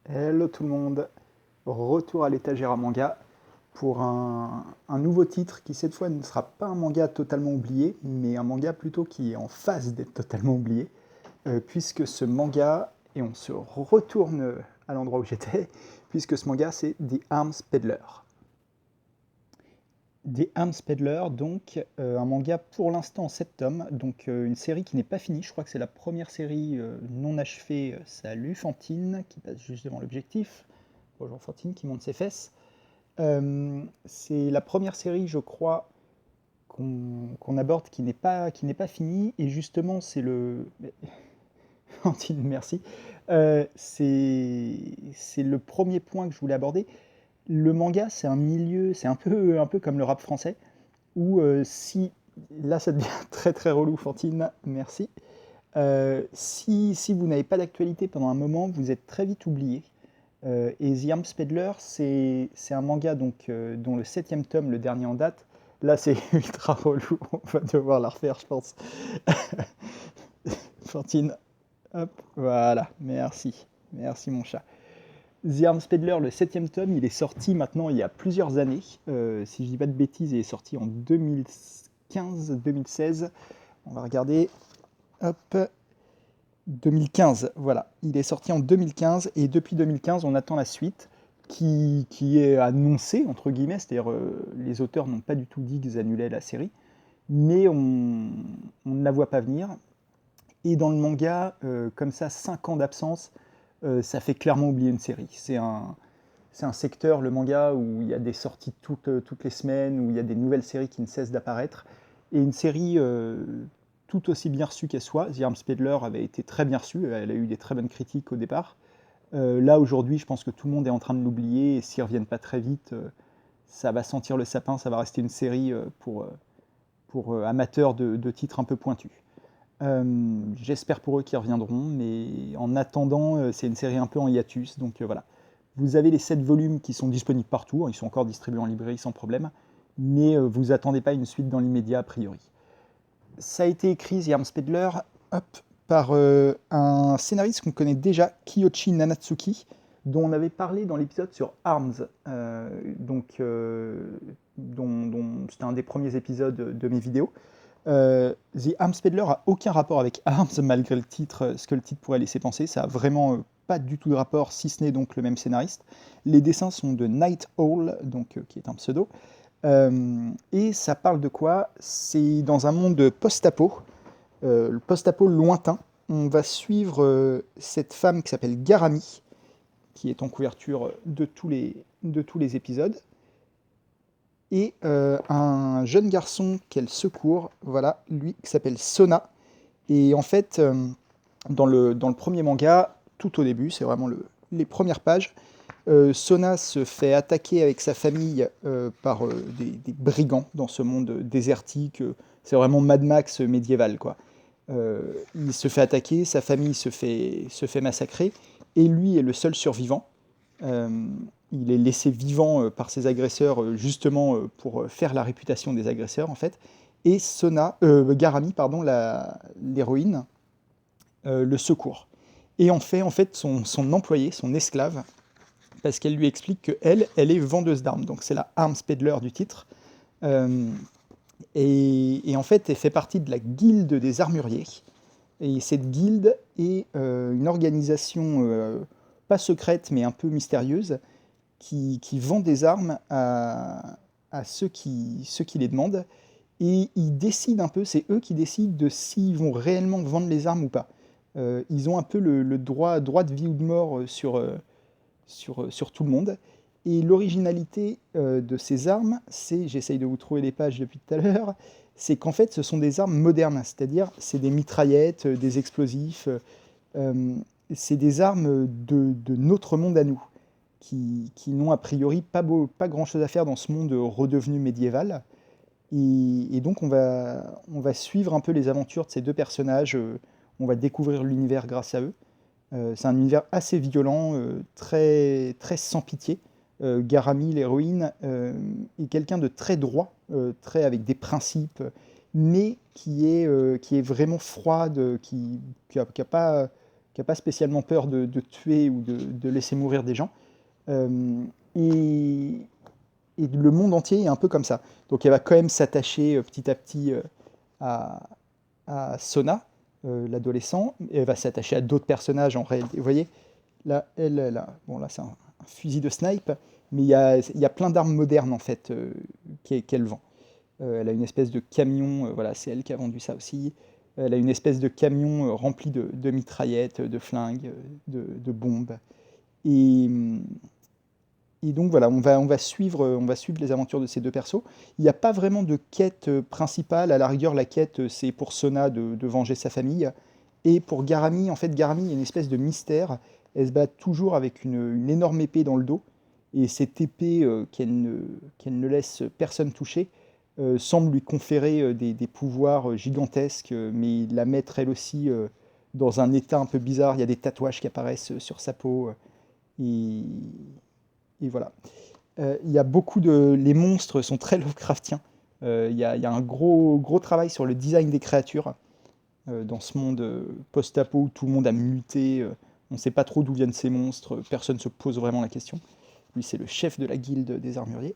Hello tout le monde, retour à l'étagère à manga pour un nouveau titre qui cette fois ne sera pas un manga totalement oublié, mais un manga plutôt qui est en phase d'être totalement oublié, puisque ce manga, et on se retourne à l'endroit où j'étais, puisque ce manga c'est The Arms Peddler. The Arms Peddler, donc un manga pour l'instant en 7 tomes, donc une série qui n'est pas finie, je crois que c'est la première série non achevée, salut Fantine, qui passe juste devant l'objectif. Bonjour Fantine qui monte ses fesses. C'est la première série, je crois, qu'on aborde qui n'est pas finie. Et justement, c'est le... Fantine, merci. C'est le premier point que je voulais aborder. Le manga, c'est un milieu, c'est un peu comme le rap français, où si... Là, ça devient très très relou, Fantine, merci. Si vous n'avez pas d'actualité pendant un moment, vous êtes très vite oublié. Et The Arms Peddler, c'est un manga donc, dont le 7e tome, le dernier en date, là c'est ultra relou, on va devoir la refaire je pense. Fantine, hop, voilà, merci mon chat. The Arms Peddler, le 7e tome, il est sorti maintenant il y a plusieurs années, si je dis pas de bêtises, il est sorti en 2015-2016, on va regarder, hop, 2015, voilà. Il est sorti en 2015 et depuis 2015, on attend la suite qui est annoncée, entre guillemets, c'est-à-dire les auteurs n'ont pas du tout dit qu'ils annulaient la série, mais on ne la voit pas venir. Et dans le manga, comme ça, 5 ans d'absence, ça fait clairement oublier une série. C'est un secteur, le manga, où il y a des sorties toutes les semaines, où il y a des nouvelles séries qui ne cessent d'apparaître. Et une série tout aussi bien reçue qu'elle soit, The Arms Peddler avait été très bien reçue, elle a eu des très bonnes critiques au départ. Là, aujourd'hui, je pense que tout le monde est en train de l'oublier, et s'ils ne reviennent pas très vite, ça va sentir le sapin, ça va rester une série pour amateurs de titres un peu pointus. J'espère pour eux qu'ils reviendront, mais en attendant, c'est une série un peu en hiatus, donc voilà. Vous avez les 7 volumes qui sont disponibles partout, hein, ils sont encore distribués en librairie sans problème, mais vous attendez pas une suite dans l'immédiat a priori. Ça a été écrit, The Arms Peddler, hop, par un scénariste qu'on connaît déjà, Kiyoshi Nanatsuki, dont on avait parlé dans l'épisode sur Arms, dont c'était un des premiers épisodes de mes vidéos. The Arms Peddler a aucun rapport avec Arms, malgré le titre, ce que le titre pourrait laisser penser. Ça a vraiment pas du tout de rapport, si ce n'est donc le même scénariste. Les dessins sont de Night Owl, donc, qui est un pseudo. Et ça parle de quoi? C'est dans un monde post-apo, le post-apo lointain. On va suivre cette femme qui s'appelle Garami, qui est en couverture de tous les épisodes, et un jeune garçon qu'elle secourt, voilà, lui, qui s'appelle Sona. Et en fait, dans le premier manga, tout au début, c'est vraiment les premières pages, Sona se fait attaquer avec sa famille par des brigands dans ce monde désertique. C'est vraiment Mad Max médiéval, quoi. Il se fait attaquer, sa famille se fait massacrer, et lui est le seul survivant. Euh, il est laissé vivant par ses agresseurs, justement pour faire la réputation des agresseurs, en fait. Et Garami, pardon, l'héroïne, le secours. Et en fait son employé, son esclave, parce qu'elle lui explique qu'elle est vendeuse d'armes. Donc c'est la Arms Peddler du titre. Euh, et en fait, elle fait partie de la guilde des armuriers. Et cette guilde est une organisation pas secrète, mais un peu mystérieuse, qui vend des armes à ceux qui les demandent. Et ils décident un peu, c'est eux qui décident de s'ils vont réellement vendre les armes ou pas. Ils ont un peu le droit de vie ou de mort sur tout le monde. Et l'originalité de ces armes, j'essaye de vous trouver les pages depuis tout à l'heure, c'est qu'en fait ce sont des armes modernes, c'est-à-dire c'est des mitraillettes, des explosifs, euh, c'est des armes de notre monde à nous, qui n'ont a priori pas grand-chose à faire dans ce monde redevenu médiéval. Et donc on va suivre un peu les aventures de ces deux personnages, on va découvrir l'univers grâce à eux. C'est un univers assez violent, très, très sans pitié. Garami, l'héroïne, est quelqu'un de très droit, très avec des principes, mais qui est vraiment froide, qui a pas, pas spécialement peur de tuer ou de laisser mourir des gens. Et, et le monde entier est un peu comme ça. Donc elle va quand même s'attacher petit à petit à, à Sona, l'adolescent. Elle va s'attacher à d'autres personnages en réalité. Vous voyez, là, bon là c'est un fusil de snipe, mais il y a plein d'armes modernes en fait qu'elle vend. Elle a une espèce de camion, voilà, c'est elle qui a vendu ça aussi. Elle a une espèce de camion rempli de mitraillettes, de flingues, de bombes. Et, et donc voilà, on va suivre les aventures de ces deux persos. Il n'y a pas vraiment de quête principale. À la rigueur, la quête, c'est pour Sona de venger sa famille. Et pour Garami, en fait, Garami, il y a une espèce de mystère. Elle se bat toujours avec une énorme épée dans le dos. Et cette épée qu'elle ne laisse personne toucher semble lui conférer des pouvoirs gigantesques, mais la mettre elle aussi dans un état un peu bizarre. Il y a des tatouages qui apparaissent sur sa peau. Et, et voilà. Il y a beaucoup de... Les monstres sont très Lovecraftiens. Il y a un gros travail sur le design des créatures dans ce monde post-apo où tout le monde a muté. On ne sait pas trop d'où viennent ces monstres. Personne ne se pose vraiment la question. Lui, c'est le chef de la guilde des armuriers.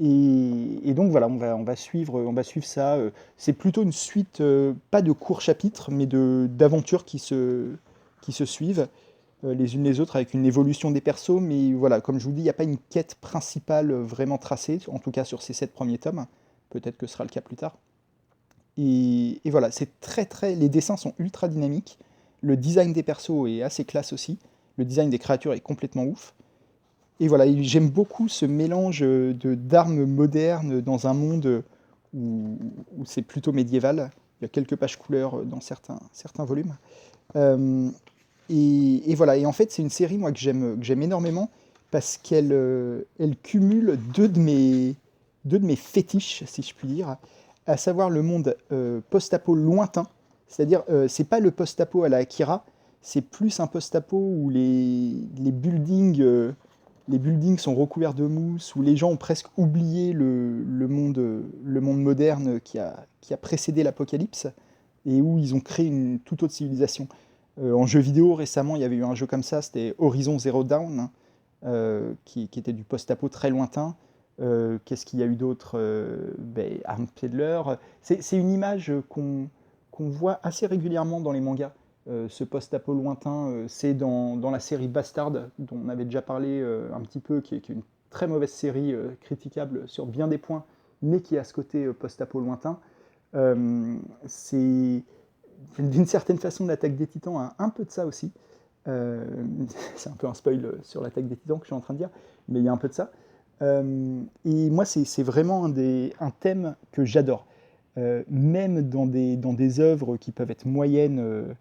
Et donc voilà, on va suivre ça. C'est plutôt une suite, pas de courts chapitres, mais d'aventures qui se suivent les unes les autres avec une évolution des persos. Mais voilà, comme je vous dis, il n'y a pas une quête principale vraiment tracée, en tout cas sur ces 7 premiers tomes. Peut-être que ce sera le cas plus tard. Et voilà, les dessins sont ultra dynamiques. Le design des persos est assez classe aussi. Le design des créatures est complètement ouf. Et voilà, j'aime beaucoup ce mélange d'armes modernes dans un monde où c'est plutôt médiéval. Il y a quelques pages couleurs dans certains volumes. Euh, et voilà, et en fait, c'est une série moi que j'aime énormément parce elle cumule deux de mes fétiches, si je puis dire, à savoir le monde post-apo lointain. C'est-à-dire, c'est pas le post-apo à la Akira, c'est plus un post-apo où les buildings sont recouverts de mousse, où les gens ont presque oublié le monde moderne qui a précédé l'apocalypse, et où ils ont créé une toute autre civilisation. En jeu vidéo, récemment, il y avait eu un jeu comme ça, c'était Horizon Zero Dawn, hein, qui était du post-apo très lointain. Qu'est-ce qu'il y a eu d'autre Arm Peddler. C'est une image qu'on voit assez régulièrement dans les mangas. Ce post-apo lointain, c'est dans la série Bastard, dont on avait déjà parlé un petit peu, qui est une très mauvaise série, critiquable sur bien des points, mais qui a ce côté post-apo lointain. C'est d'une certaine façon l'Attaque des Titans a un peu de ça aussi. Euh, c'est un peu un spoil sur l'Attaque des Titans que je suis en train de dire, mais il y a un peu de ça. Et moi, c'est vraiment un thème que j'adore. Même dans des œuvres qui peuvent être moyennes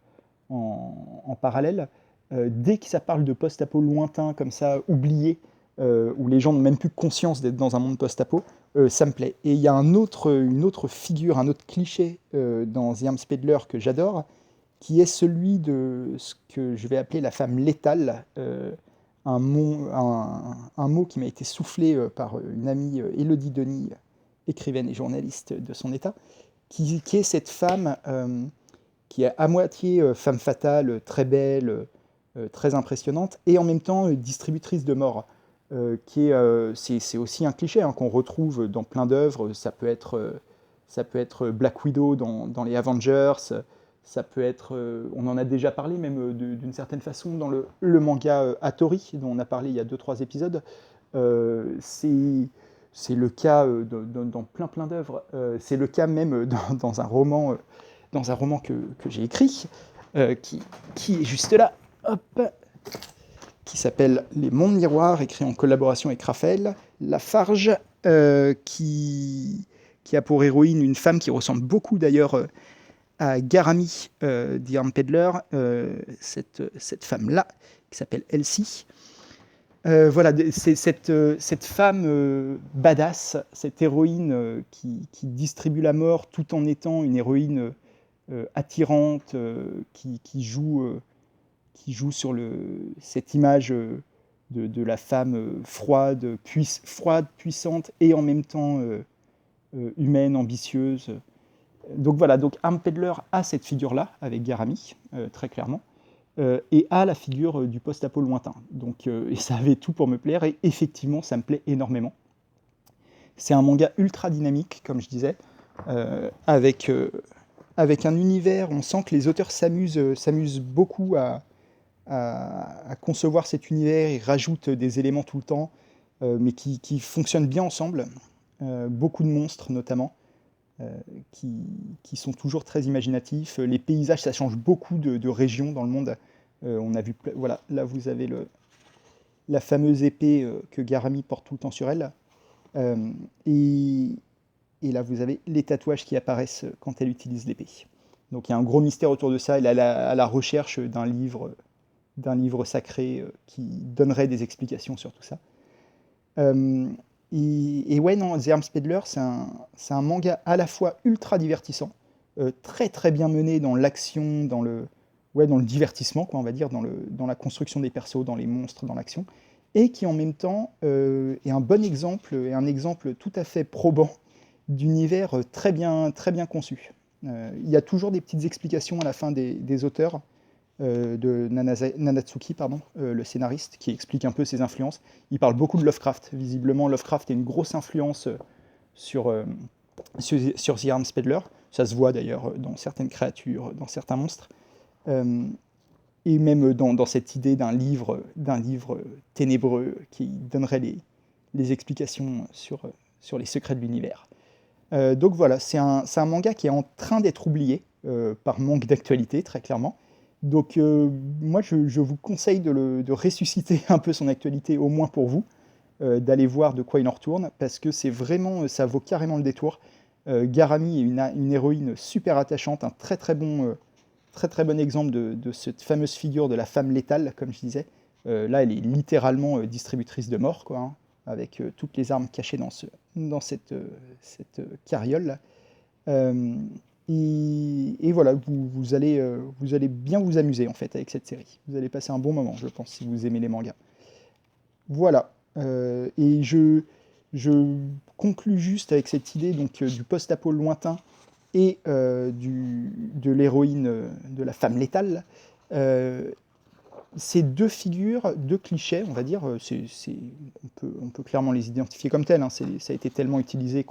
en parallèle, dès que ça parle de post-apo lointain, comme ça, oublié, où les gens n'ont même plus conscience d'être dans un monde post-apo, ça me plaît. Et il y a une autre figure, un autre cliché dans The Arms Peddler que j'adore, qui est celui de ce que je vais appeler la femme létale, un mot qui m'a été soufflé par une amie, Élodie Denis, écrivaine et journaliste de son état, qui est cette femme qui est à moitié femme fatale, très belle, très impressionnante, et en même temps distributrice de mort. C'est aussi un cliché hein, qu'on retrouve dans plein d'œuvres. Ça peut être Black Widow dans les Avengers, ça peut être, on en a déjà parlé même d'une certaine façon dans le manga Hattori, dont on a parlé il y a 2-3 épisodes. C'est le cas dans plein d'œuvres. C'est le cas même dans un roman, que j'ai écrit, qui est juste là, hop, qui s'appelle Les Mondes Miroirs, écrit en collaboration avec Raphaël Lafarge, qui a pour héroïne une femme qui ressemble beaucoup d'ailleurs à Garami, The Arm Peddler, cette femme-là, qui s'appelle Elsie. Voilà, c'est cette femme badass, cette héroïne qui distribue la mort tout en étant une héroïne attirante, qui joue sur cette image de la femme froide, puissante et en même temps humaine, ambitieuse. Donc voilà, donc Arm Peddler a cette figure-là avec Garami, très clairement. et a la figure du post-apo lointain. Donc, et ça avait tout pour me plaire, et effectivement, ça me plaît énormément. C'est un manga ultra dynamique, comme je disais, avec un univers, on sent que les auteurs s'amusent beaucoup à concevoir cet univers, ils rajoutent des éléments tout le temps, mais qui fonctionnent bien ensemble. Beaucoup de monstres notamment, euh, qui, qui sont toujours très imaginatifs. Les paysages, ça change beaucoup de régions dans le monde. On a vu, voilà, là vous avez la fameuse épée que Garami porte tout le temps sur elle. Euh, et, et là, vous avez les tatouages qui apparaissent quand elle utilise l'épée. Donc il y a un gros mystère autour de ça. Elle est à la recherche d'un livre sacré qui donnerait des explications sur tout ça. Euh, et ouais, non, The Arms Peddler, c'est un manga à la fois ultra divertissant, très très bien mené dans l'action, dans le divertissement, quoi, on va dire, dans la construction des persos, dans les monstres, dans l'action, et qui en même temps est un bon exemple, et un exemple tout à fait probant d'univers très bien conçu. Il y a toujours des petites explications à la fin des auteurs, de Nanatsuki, pardon, le scénariste, qui explique un peu ses influences. Il parle beaucoup de Lovecraft. Visiblement, Lovecraft a une grosse influence sur, euh, sur The Arms Peddler. Ça se voit d'ailleurs dans certaines créatures, dans certains monstres. Euh, et même dans cette idée d'un livre ténébreux qui donnerait les explications sur les secrets de l'univers. Donc voilà, c'est un manga qui est en train d'être oublié par manque d'actualité, très clairement. Donc moi, je vous conseille de ressusciter un peu son actualité, au moins pour vous, d'aller voir de quoi il en retourne, parce que c'est vraiment, ça vaut carrément le détour. Garami est une héroïne super attachante, un très très bon exemple de cette fameuse figure de la femme létale, comme je disais. Là, elle est littéralement distributrice de mort, quoi, hein, avec toutes les armes cachées dans cette carriole. Euh, et voilà, vous allez bien vous amuser en fait avec cette série. Vous allez passer un bon moment, je pense, si vous aimez les mangas. Voilà. Et je conclus juste avec cette idée donc, du post-apo lointain et de l'héroïne, de la femme létale. Euh, Ces deux figures, deux clichés, on va dire, on peut clairement les identifier comme tels, hein, ça a été tellement utilisé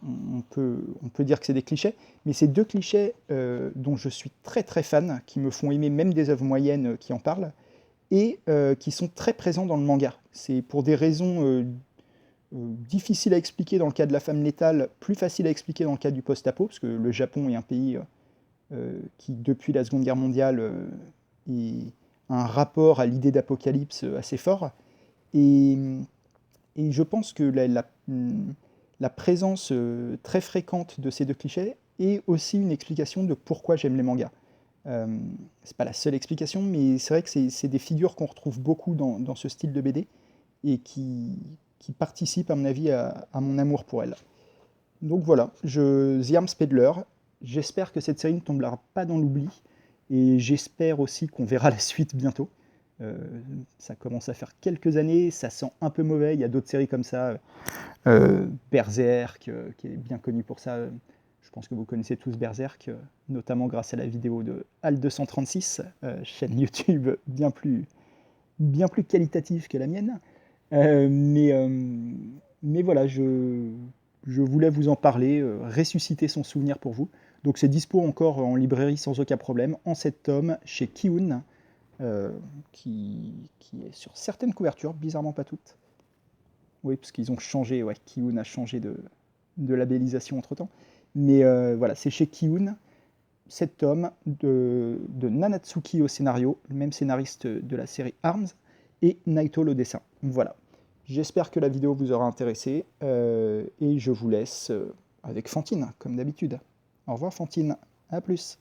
on peut dire que c'est des clichés, mais ces deux clichés dont je suis très très fan, qui me font aimer même des œuvres moyennes qui en parlent, et qui sont très présents dans le manga. C'est pour des raisons difficiles à expliquer dans le cas de la femme létale, plus facile à expliquer dans le cas du post-apo, parce que le Japon est un pays qui, depuis la Seconde Guerre mondiale, a un rapport à l'idée d'apocalypse assez fort. Et, et je pense que la présence très fréquente de ces deux clichés est aussi une explication de pourquoi j'aime les mangas. Euh, c'est pas la seule explication, mais c'est vrai que c'est des figures qu'on retrouve beaucoup dans ce style de BD et qui participent, à mon avis, à mon amour pour elle. Donc voilà, The Arms Peddler, j'espère que cette série ne tombera pas dans l'oubli et j'espère aussi qu'on verra la suite bientôt. Euh, Ça commence à faire quelques années, ça sent un peu mauvais, il y a d'autres séries comme ça, Berserk, qui est bien connu pour ça. Je pense que vous connaissez tous Berserk, notamment grâce à la vidéo de Al236, chaîne YouTube bien plus qualitative que la mienne. Euh, mais, euh, mais voilà, je voulais vous en parler, ressusciter son souvenir pour vous. Donc c'est dispo encore en librairie sans aucun problème, en 7 tomes, chez Kiun, qui est sur certaines couvertures, bizarrement pas toutes. Oui, parce qu'ils ont changé, ouais, Kiun a changé de labellisation entre-temps. Mais voilà, c'est chez Kiun, 7 tomes de Nanatsuki au scénario, le même scénariste de la série Arms, et Naito au dessin. Voilà. J'espère que la vidéo vous aura intéressé, et je vous laisse avec Fantine, comme d'habitude. Au revoir Fantine, à plus.